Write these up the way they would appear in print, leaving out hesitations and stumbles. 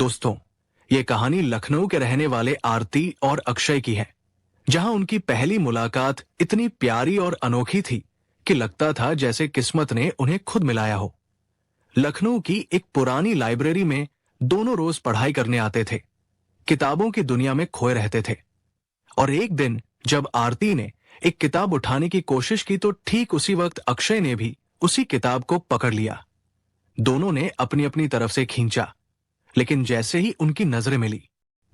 दोस्तों, ये कहानी लखनऊ के रहने वाले आरती और अक्षय की है, जहां उनकी पहली मुलाकात इतनी प्यारी और अनोखी थी कि लगता था जैसे किस्मत ने उन्हें खुद मिलाया हो। लखनऊ की एक पुरानी लाइब्रेरी में दोनों रोज पढ़ाई करने आते थे, किताबों की दुनिया में खोए रहते थे। और एक दिन जब आरती ने एक किताब उठाने की कोशिश की तो ठीक उसी वक्त अक्षय ने भी उसी किताब को पकड़ लिया। दोनों ने अपनी अपनी तरफ से खींचा, लेकिन जैसे ही उनकी नजरें मिली,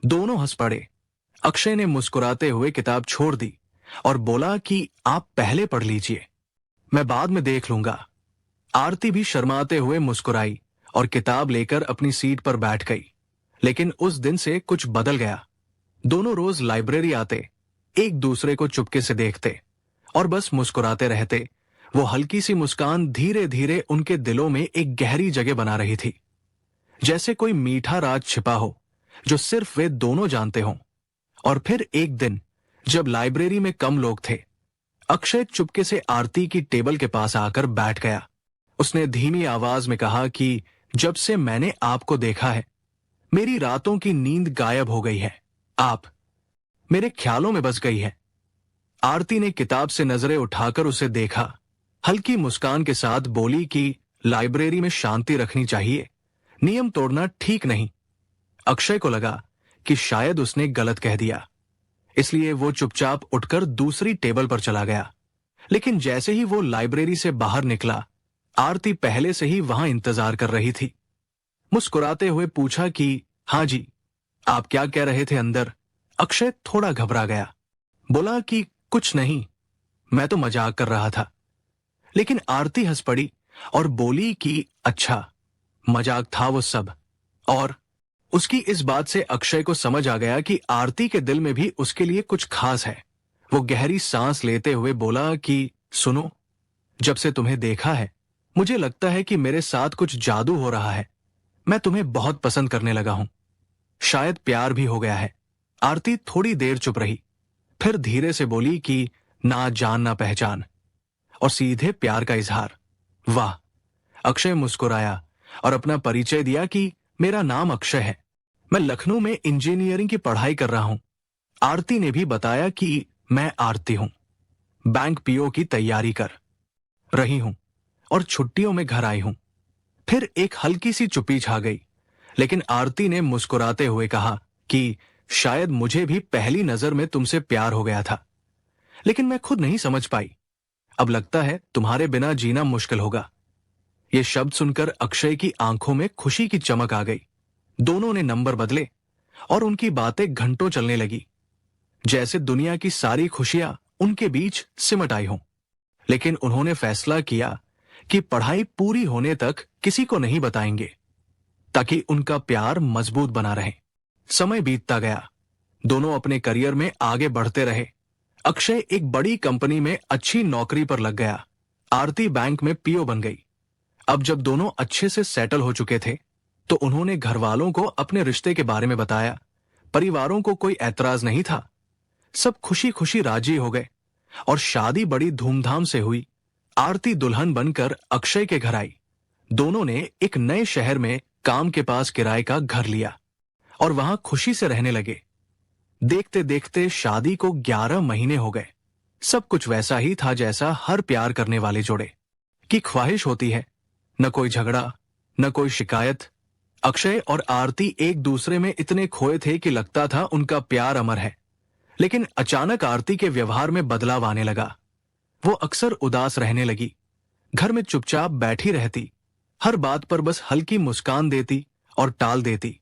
दोनों हंस पड़े। अक्षय ने मुस्कुराते हुए किताब छोड़ दी और बोला कि आप पहले पढ़ लीजिए, मैं बाद में देख लूंगा। आरती भी शर्माते हुए मुस्कुराई और किताब लेकर अपनी सीट पर बैठ गई। लेकिन उस दिन से कुछ बदल गया। दोनों रोज लाइब्रेरी आते, एक दूसरे को चुपके से देखते और बस मुस्कुराते रहते। वो हल्की सी मुस्कान धीरे धीरे उनके दिलों में एक गहरी जगह बना रही थी, जैसे कोई मीठा राज छिपा हो जो सिर्फ वे दोनों जानते हों। और फिर एक दिन जब लाइब्रेरी में कम लोग थे, अक्षय चुपके से आरती की टेबल के पास आकर बैठ गया। उसने धीमी आवाज में कहा कि जब से मैंने आपको देखा है, मेरी रातों की नींद गायब हो गई है। आप मेरे ख्यालों में बस गई है। आरती ने किताब से नजरें उठाकर उसे देखा, हल्की मुस्कान के साथ बोली कि लाइब्रेरी में शांति रखनी चाहिए, नियम तोड़ना ठीक नहीं। अक्षय को लगा कि शायद उसने गलत कह दिया, इसलिए वो चुपचाप उठकर दूसरी टेबल पर चला गया। लेकिन जैसे ही वो लाइब्रेरी से बाहर निकला, आरती पहले से ही वहां इंतजार कर रही थी। मुस्कुराते हुए पूछा कि हाँ जी, आप क्या कह रहे थे अंदर? अक्षय थोड़ा घबरा गया, बोला कि कुछ नहीं, मैं तो मजाक कर रहा था। लेकिन आरती हंस पड़ी और बोली कि अच्छा, मजाक था वो सब। और उसकी इस बात से अक्षय को समझ आ गया कि आरती के दिल में भी उसके लिए कुछ खास है। वो गहरी सांस लेते हुए बोला कि सुनो, जब से तुम्हें देखा है, मुझे लगता है कि मेरे साथ कुछ जादू हो रहा है। मैं तुम्हें बहुत पसंद करने लगा हूं, शायद प्यार भी हो गया है। आरती थोड़ी देर चुप रही, फिर धीरे से बोली कि ना जान ना पहचान, और सीधे प्यार का इजहार। वाह! अक्षय मुस्कुराया और अपना परिचय दिया कि मेरा नाम अक्षय है, मैं लखनऊ में इंजीनियरिंग की पढ़ाई कर रहा हूं। आरती ने भी बताया कि मैं आरती हूं, बैंक पीओ की तैयारी कर रही हूं और छुट्टियों में घर आई हूं। फिर एक हल्की सी चुप्पी छा गई, लेकिन आरती ने मुस्कुराते हुए कहा कि शायद मुझे भी पहली नजर में तुमसे प्यार हो गया था, लेकिन मैं खुद नहीं समझ पाई। अब लगता है तुम्हारे बिना जीना मुश्किल होगा। ये शब्द सुनकर अक्षय की आंखों में खुशी की चमक आ गई। दोनों ने नंबर बदले और उनकी बातें घंटों चलने लगी, जैसे दुनिया की सारी खुशियां उनके बीच सिमट आई हों। लेकिन उन्होंने फैसला किया कि पढ़ाई पूरी होने तक किसी को नहीं बताएंगे, ताकि उनका प्यार मजबूत बना रहे। समय बीतता गया, दोनों अपने करियर में आगे बढ़ते रहे। अक्षय एक बड़ी कंपनी में अच्छी नौकरी पर लग गया, आरती बैंक में पीओ बन गई। अब जब दोनों अच्छे से सेटल हो चुके थे, तो उन्होंने घर वालों को अपने रिश्ते के बारे में बताया। परिवारों को कोई ऐतराज नहीं था, सब खुशी खुशी राजी हो गए और शादी बड़ी धूमधाम से हुई। आरती दुल्हन बनकर अक्षय के घर आई। दोनों ने एक नए शहर में काम के पास किराए का घर लिया और वहां खुशी से रहने लगे। देखते देखते शादी को 11 महीने हो गए। सब कुछ वैसा ही था जैसा हर प्यार करने वाले जोड़े की ख्वाहिश होती है। न कोई झगड़ा, न कोई शिकायत। अक्षय और आरती एक दूसरे में इतने खोए थे कि लगता था उनका प्यार अमर है। लेकिन अचानक आरती के व्यवहार में बदलाव आने लगा। वो अक्सर उदास रहने लगी, घर में चुपचाप बैठी रहती, हर बात पर बस हल्की मुस्कान देती और टाल देती।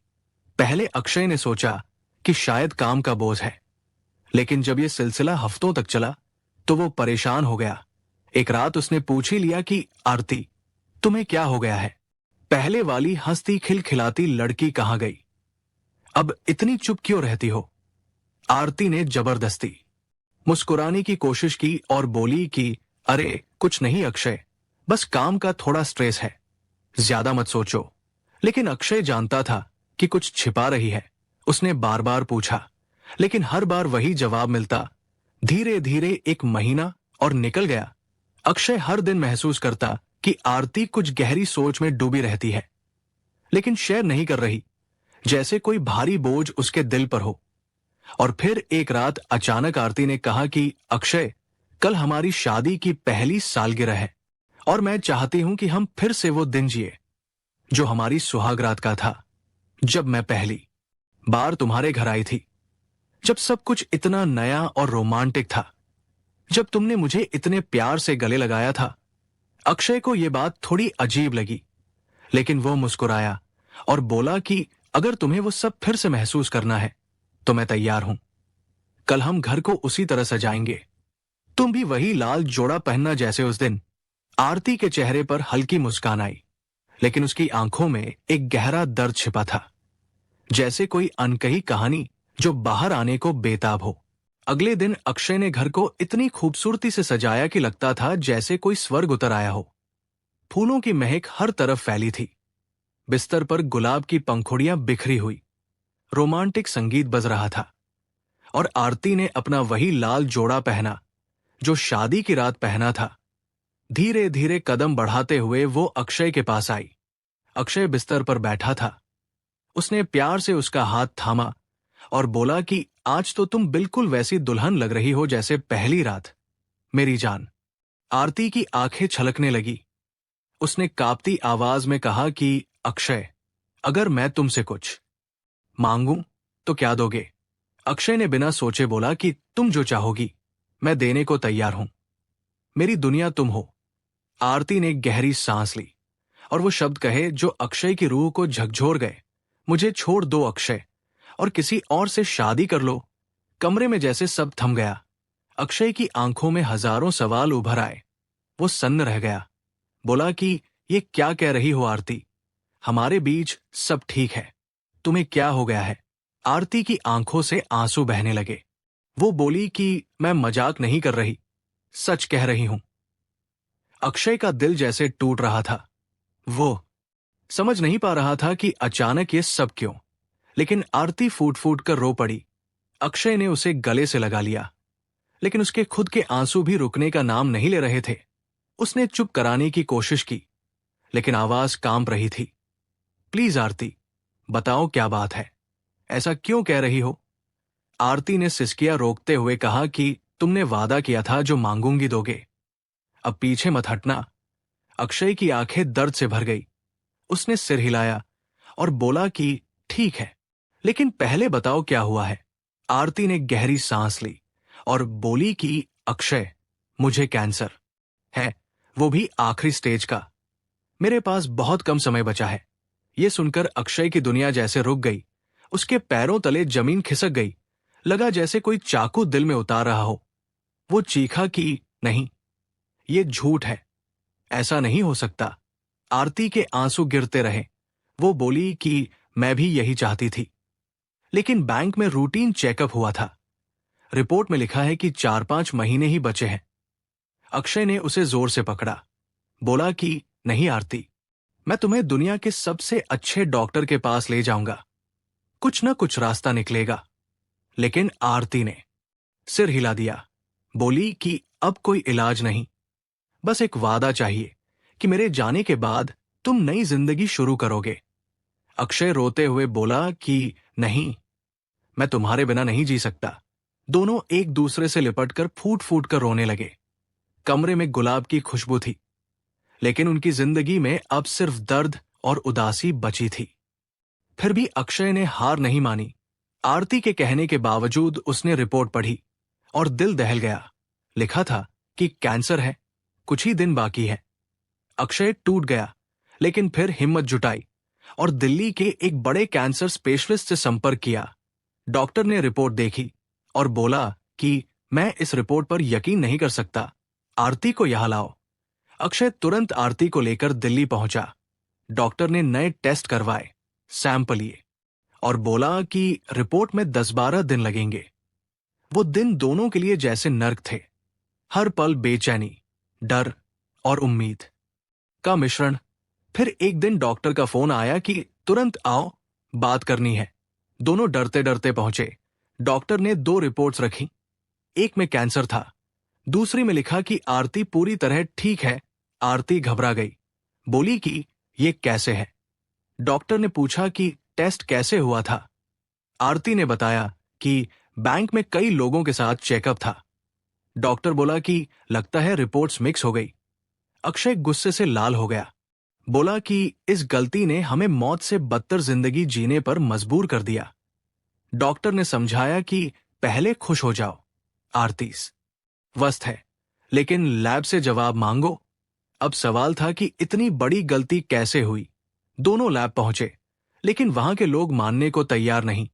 पहले अक्षय ने सोचा कि शायद काम का बोझ है, लेकिन जब ये सिलसिला हफ्तों तक चला तो वो परेशान हो गया। एक रात उसने पूछ ही लिया कि आरती, तुम्हें क्या हो गया है? पहले वाली हंसती खिलखिलाती लड़की कहां गई? अब इतनी चुप क्यों रहती हो? आरती ने जबरदस्ती मुस्कुराने की कोशिश की और बोली कि अरे कुछ नहीं अक्षय, बस काम का थोड़ा स्ट्रेस है, ज्यादा मत सोचो। लेकिन अक्षय जानता था कि कुछ छिपा रही है। उसने बार बार पूछा, लेकिन हर बार वही जवाब मिलता। धीरे धीरे एक महीना और निकल गया। अक्षय हर दिन महसूस करता कि आरती कुछ गहरी सोच में डूबी रहती है, लेकिन शेयर नहीं कर रही। जैसे कोई भारी बोझ उसके दिल पर हो। और फिर एक रात अचानक आरती ने कहा कि अक्षय, कल हमारी शादी की पहली सालगिरह है और मैं चाहती हूं कि हम फिर से वो दिन जिए जो हमारी सुहाग रात का था, जब मैं पहली बार तुम्हारे घर आई थी, जब सब कुछ इतना नया और रोमांटिक था, जब तुमने मुझे इतने प्यार से गले लगाया था। अक्षय को यह बात थोड़ी अजीब लगी, लेकिन वो मुस्कुराया और बोला कि अगर तुम्हें वो सब फिर से महसूस करना है तो मैं तैयार हूं। कल हम घर को उसी तरह सजाएंगे, तुम भी वही लाल जोड़ा पहनना जैसे उस दिन। आरती के चेहरे पर हल्की मुस्कान आई, लेकिन उसकी आंखों में एक गहरा दर्द छिपा था, जैसे कोई अनकही कहानी जो बाहर आने को बेताब हो। अगले दिन अक्षय ने घर को इतनी खूबसूरती से सजाया कि लगता था जैसे कोई स्वर्ग उतर आया हो। फूलों की महक हर तरफ फैली थी। बिस्तर पर गुलाब की पंखुड़ियां बिखरी हुई, रोमांटिक संगीत बज रहा था और आरती ने अपना वही लाल जोड़ा पहना जो शादी की रात पहना था। धीरे धीरे कदम बढ़ाते हुए वो अक्षय के पास आई। अक्षय बिस्तर पर बैठा था। उसने प्यार से उसका हाथ थामा और बोला कि आज तो तुम बिल्कुल वैसी दुल्हन लग रही हो जैसे पहली रात, मेरी जान। आरती की आंखें छलकने लगी। उसने कांपती आवाज में कहा कि अक्षय, अगर मैं तुमसे कुछ मांगूं तो क्या दोगे? अक्षय ने बिना सोचे बोला कि तुम जो चाहोगी मैं देने को तैयार हूं। मेरी दुनिया तुम हो। आरती ने गहरी सांस ली और वो शब्द कहे जो अक्षय की रूह को झकझोर गए। मुझे छोड़ दो अक्षय, और किसी और से शादी कर लो। कमरे में जैसे सब थम गया। अक्षय की आंखों में हजारों सवाल उभर आए। वो सन्न रह गया। बोला कि ये क्या कह रही हो आरती? हमारे बीच सब ठीक है, तुम्हें क्या हो गया है? आरती की आंखों से आंसू बहने लगे। वो बोली कि मैं मजाक नहीं कर रही, सच कह रही हूं। अक्षय का दिल जैसे टूट रहा था। वो समझ नहीं पा रहा था कि अचानक ये सब क्यों, लेकिन आरती फूट फूट कर रो पड़ी। अक्षय ने उसे गले से लगा लिया, लेकिन उसके खुद के आंसू भी रुकने का नाम नहीं ले रहे थे। उसने चुप कराने की कोशिश की, लेकिन आवाज कांप रही थी। प्लीज आरती, बताओ क्या बात है, ऐसा क्यों कह रही हो? आरती ने सिसकियां रोकते हुए कहा कि तुमने वादा किया था जो मांगूंगी दोगे। अब पीछे मत हटना। अक्षय की आंखें दर्द से भर गई। उसने सिर हिलाया और बोला कि ठीक है, लेकिन पहले बताओ क्या हुआ है। आरती ने गहरी सांस ली और बोली कि अक्षय, मुझे कैंसर है, वो भी आखिरी स्टेज का। मेरे पास बहुत कम समय बचा है। ये सुनकर अक्षय की दुनिया जैसे रुक गई। उसके पैरों तले जमीन खिसक गई। लगा जैसे कोई चाकू दिल में उतार रहा हो। वो चीखा कि नहीं, ये झूठ है, ऐसा नहीं हो सकता। आरती के आंसू गिरते रहे। वो बोली कि मैं भी यही चाहती थी, लेकिन बैंक में रूटीन चेकअप हुआ था। रिपोर्ट में लिखा है कि 4-5 महीने ही बचे हैं। अक्षय ने उसे जोर से पकड़ा। बोला कि नहीं आरती, मैं तुम्हें दुनिया के सबसे अच्छे डॉक्टर के पास ले जाऊंगा, कुछ ना कुछ रास्ता निकलेगा। लेकिन आरती ने सिर हिला दिया। बोली कि अब कोई इलाज नहीं, बस एक वादा चाहिए कि मेरे जाने के बाद तुम नई जिंदगी शुरू करोगे। अक्षय रोते हुए बोला कि नहीं, मैं तुम्हारे बिना नहीं जी सकता। दोनों एक दूसरे से लिपटकर फूट फूट कर रोने लगे। कमरे में गुलाब की खुशबू थी, लेकिन उनकी जिंदगी में अब सिर्फ दर्द और उदासी बची थी। फिर भी अक्षय ने हार नहीं मानी। आरती के कहने के बावजूद उसने रिपोर्ट पढ़ी और दिल दहल गया। लिखा था कि कैंसर है, कुछ ही दिन बाकी है। अक्षय टूट गया, लेकिन फिर हिम्मत जुटाई और दिल्ली के एक बड़े कैंसर स्पेशलिस्ट से संपर्क किया। डॉक्टर ने रिपोर्ट देखी और बोला कि मैं इस रिपोर्ट पर यकीन नहीं कर सकता, आरती को यहां लाओ। अक्षय तुरंत आरती को लेकर दिल्ली पहुंचा। डॉक्टर ने नए टेस्ट करवाए, सैंपल लिए और बोला कि रिपोर्ट में 10-12 दिन लगेंगे। वो दिन दोनों के लिए जैसे नर्क थे। हर पल बेचैनी, डर और उम्मीद का मिश्रण। फिर एक दिन डॉक्टर का फोन आया कि तुरंत आओ, बात करनी है। दोनों डरते डरते पहुंचे। डॉक्टर ने 2 रिपोर्ट्स रखी। एक में कैंसर था, दूसरी में लिखा कि आरती पूरी तरह ठीक है। आरती घबरा गई, बोली कि ये कैसे है। डॉक्टर ने पूछा कि टेस्ट कैसे हुआ था। आरती ने बताया कि बैंक में कई लोगों के साथ चेकअप था। डॉक्टर बोला कि लगता है रिपोर्ट्स मिक्स हो गई। अक्षय गुस्से से लाल हो गया। बोला कि इस गलती ने हमें मौत से बदतर जिंदगी जीने पर मजबूर कर दिया। डॉक्टर ने समझाया कि पहले खुश हो जाओ, आरती स्वस्थ है, लेकिन लैब से जवाब मांगो। अब सवाल था कि इतनी बड़ी गलती कैसे हुई। दोनों लैब पहुंचे, लेकिन वहां के लोग मानने को तैयार नहीं।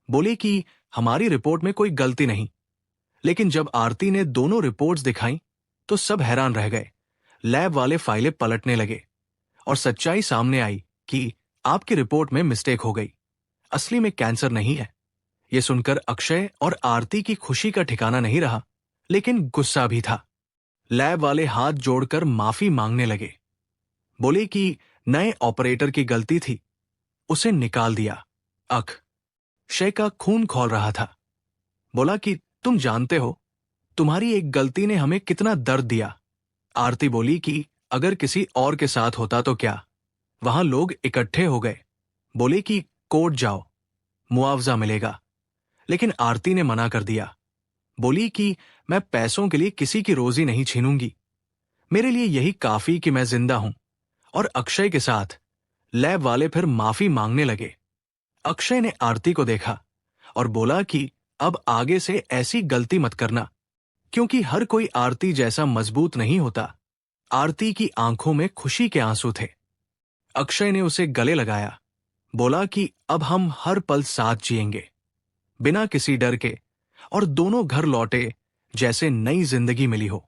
बोले कि हमारी रिपोर्ट में कोई गलती नहीं। लेकिन जब आरती ने दोनों रिपोर्ट्स दिखाई तो सब हैरान रह गए। लैब वाले फाइलें पलटने लगे और सच्चाई सामने आई कि आपकी रिपोर्ट में मिस्टेक हो गई। असली में कैंसर नहीं है। यह सुनकर अक्षय और आरती की खुशी का ठिकाना नहीं रहा, लेकिन गुस्सा भी था। लैब वाले हाथ जोड़कर माफी मांगने लगे। बोले कि नए ऑपरेटर की गलती थी, उसे निकाल दिया। अक्षय का खून खौल रहा था। बोला कि तुम जानते हो, तुम्हारी एक गलती ने हमें कितना दर्द दिया। आरती बोली कि अगर किसी और के साथ होता तो क्या। वहां लोग इकट्ठे हो गए। बोले कि कोर्ट जाओ, मुआवजा मिलेगा। लेकिन आरती ने मना कर दिया। बोली कि मैं पैसों के लिए किसी की रोजी नहीं छीनूंगी। मेरे लिए यही काफी कि मैं जिंदा हूं। और अक्षय के साथ लैब वाले फिर माफी मांगने लगे। अक्षय ने आरती को देखा और बोला कि अब आगे से ऐसी गलती मत करना, क्योंकि हर कोई आरती जैसा मजबूत नहीं होता। आरती की आंखों में खुशी के आंसू थे। अक्षय ने उसे गले लगाया। बोला कि अब हम हर पल साथ जिएंगे, बिना किसी डर के, और दोनों घर लौटे जैसे नई जिंदगी मिली हो।